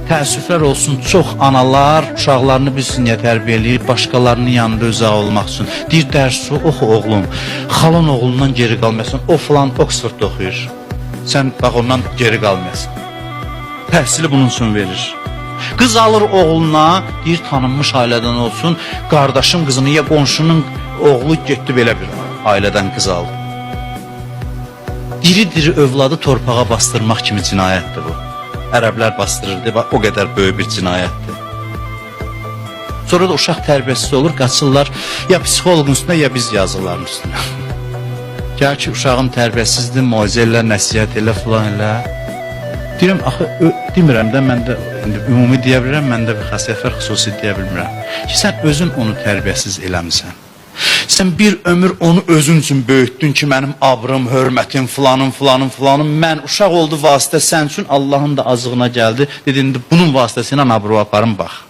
Təəssüflər olsun, çox analar uşaqlarını bilsin niyə tərbiyə eləyir, başqalarının yanında özə olmaq üçün. Deyir, dərsi oxu oğlum, xalan oğlundan geri qalmasın, o filan Oxfordda oxuyur. Sən bax ondan geri qalmasın. Təhsili bunun üçün verir. Qız alır oğluna, deyir tanınmış ailədən olsun, qardaşım qızını ya qonşunun oğlu getdi belə bir ailədən qız aldı. Diri-diri övladı torpağa bastırmaq kimi cinayətdir bu. Ərəblər bastırırdı, o qədər böyük bir cinayətdir. Sonra da uşaq tərbiyəsiz olur, qaçırlar ya psixoloqun üstünə, ya biz yazıların üstünə. Gəl ki, uşağın tərbiyəsizdir, moizə elə, nəsiyyət elə, filan elə. Deyirəm, axı, demirəm də, mən də ümumi deyə bilirəm, məndə bir xəsiyyət var, xüsusi deyə bilmirəm. Ki, sən özün onu tərbiyəsiz eləmisən. Sən bir ömür onu özün üçün böyütdün ki, mənim abrım, hörmətim, filanım. Mən uşaq oldu vasitə sən üçün Allahın da azığına gəldi. Dedin, bunun vasitəsilə abru aparım, bax.